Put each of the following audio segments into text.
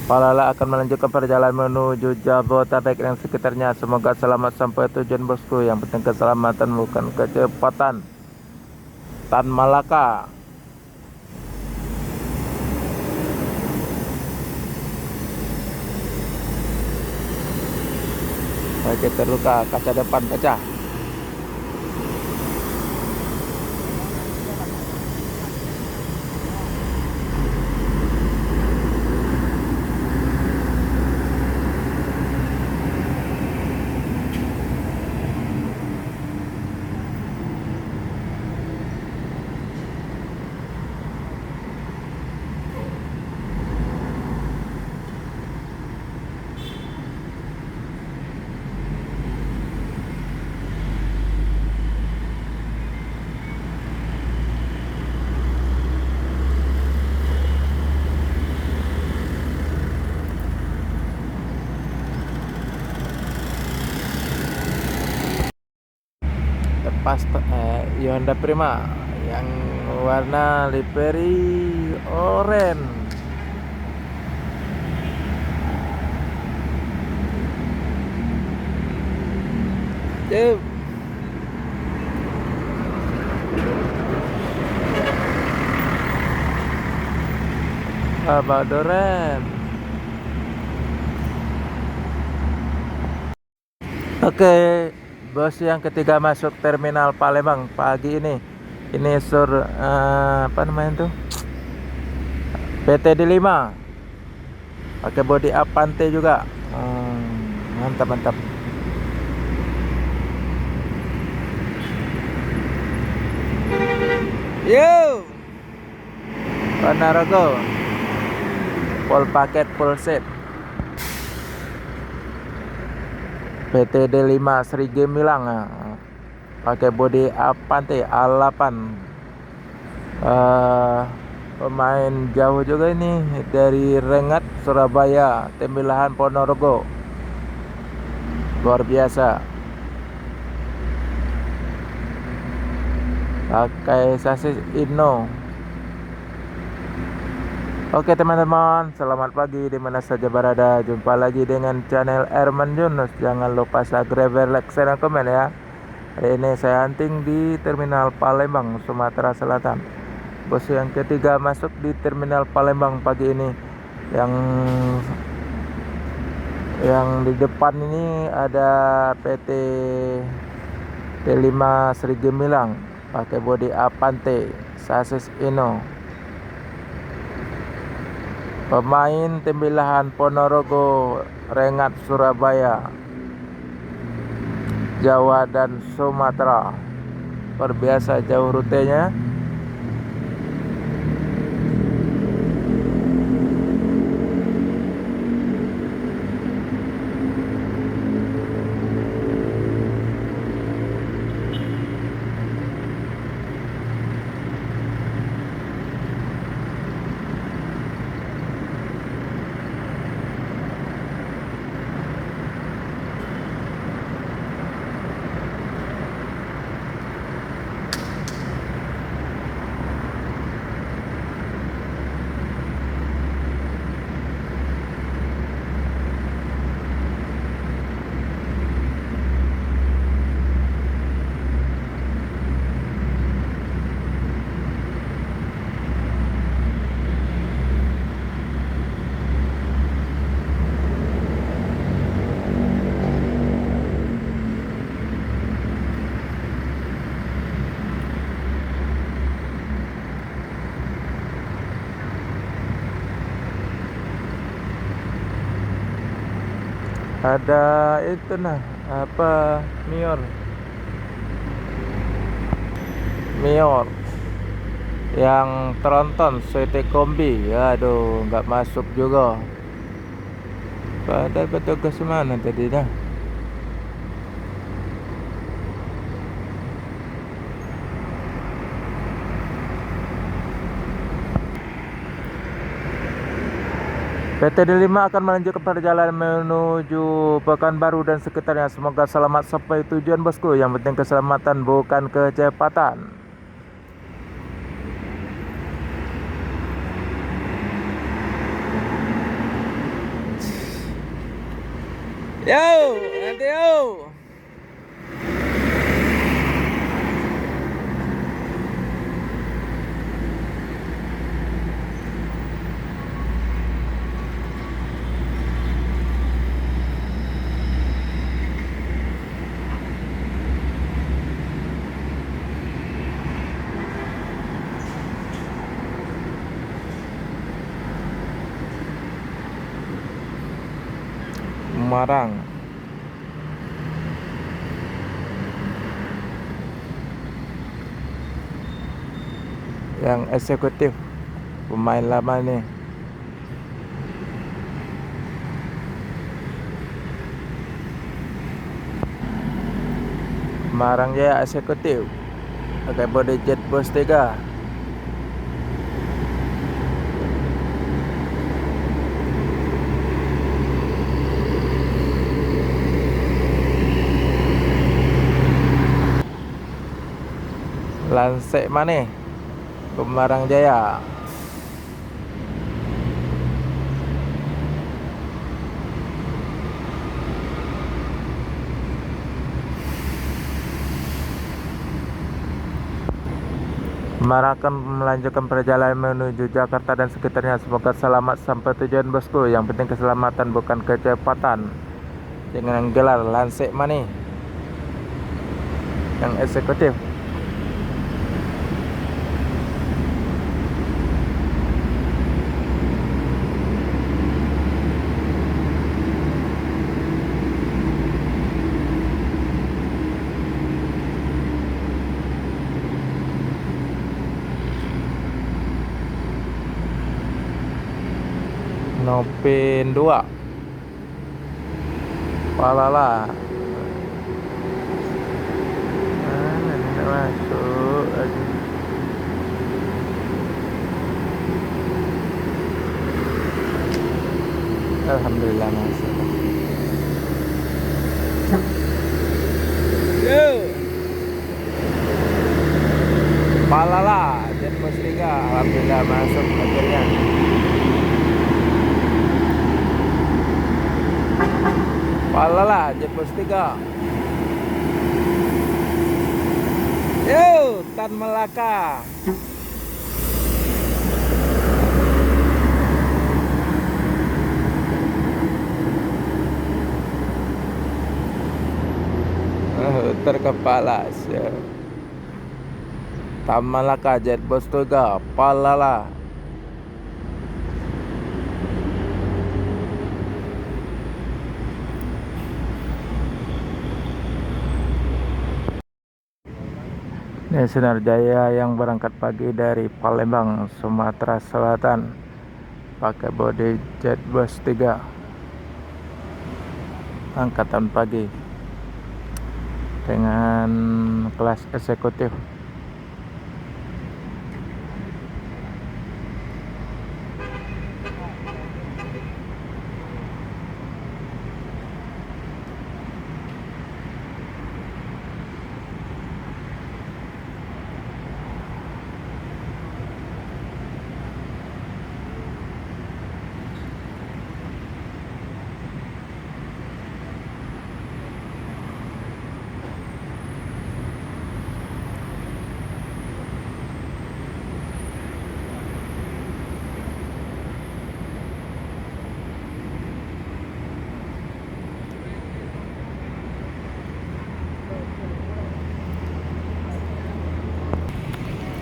Palala akan melanjutkan perjalanan menuju Jabodetabek dan sekitarnya. Semoga selamat sampai tujuan bosku. Yang penting keselamatan bukan kecepatan. Tan Malaka. Oke, terluka kaca depan pecah. Tepas Hyundai Prima yang warna livery oranye. Yuk. Badoren. Oke, bos yang ketiga masuk terminal Palembang pagi ini. Ini apa namanya tuh? PTD 5. Pakai body Avante juga. Mantap mantap. Yo. Ponorogo. Full paket full set. PTD 5 Sri Gemilang. Pakai body Avante A8. Pemain jauh juga ini dari Rengat Surabaya, Tembilahan Ponorogo. Luar biasa. Pakai sasis Inno. Oke teman-teman, selamat pagi dimana saja berada. Jumpa lagi dengan channel Erman Yunus. Jangan lupa subscribe, like, share, dan komen ya. Hari ini saya hunting di Terminal Palembang, Sumatera Selatan. Bos yang ketiga masuk di Terminal Palembang pagi ini. Yang di depan ini ada PT T5 Sri Gemilang pakai bodi Avante, sasis Inno. Pemain Tembilahan Ponorogo, Rengat Surabaya, Jawa dan Sumatera. Luar biasa jauh rutenya. Ada itu apa Mior yang tronton CT Kombi. Aduh, nggak masuk juga. Pada petugas mana tadi dah? PTD 5 akan melanjutkan perjalanan menuju Pekanbaru dan sekitarnya. Semoga selamat sampai tujuan bosku. Yang penting keselamatan bukan kecepatan. Yo, nanti yo. Semarang. Yang eksekutif pemain lama nih. Semarang Jaya eksekutif pakai body jet Bos 3. Lansek mana? Semarang Jaya. Semarang akan melanjutkan perjalanan menuju Jakarta dan sekitarnya. Semoga selamat sampai tujuan bosku. Yang penting keselamatan bukan kecepatan. Dengan gelar Lansek mana? Yang eksekutif. Nopin 2 Palala. Mana nih nak masuk? Aduh. Alhamdulillah masuk. Yo. Palala Jet Bos 3. Alhamdulillah masuk akhirnya. Palala Jet Bos 3. Yo, Tan Melaka. Terkepala Tan Melaka Jet Bos 3. Palala. Ini Sinar Jaya yang berangkat pagi dari Palembang, Sumatera Selatan, pakai body jet Bos 3 angkatan pagi dengan kelas eksekutif.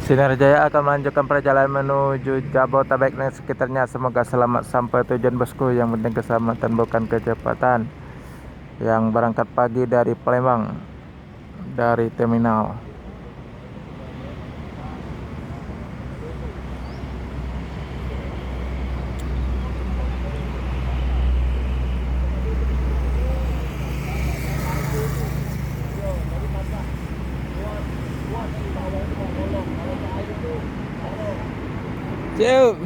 Sinar Jaya akan melanjutkan perjalanan menuju Jabodetabek dan sekitarnya. Semoga selamat sampai tujuan bosku. Yang penting keselamatan bukan kecepatan. Yang berangkat pagi dari Palembang, dari terminal. Cuk.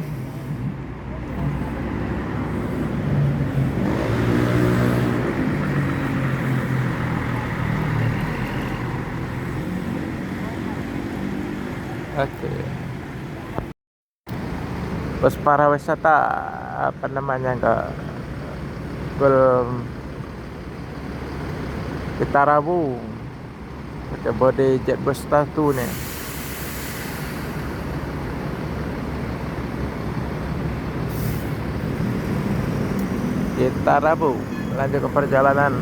Oke. Bos para wisata apa namanya ke Kita Rabu pakai body Jetbus satu nih. Kita Rabu lanjut ke perjalanan.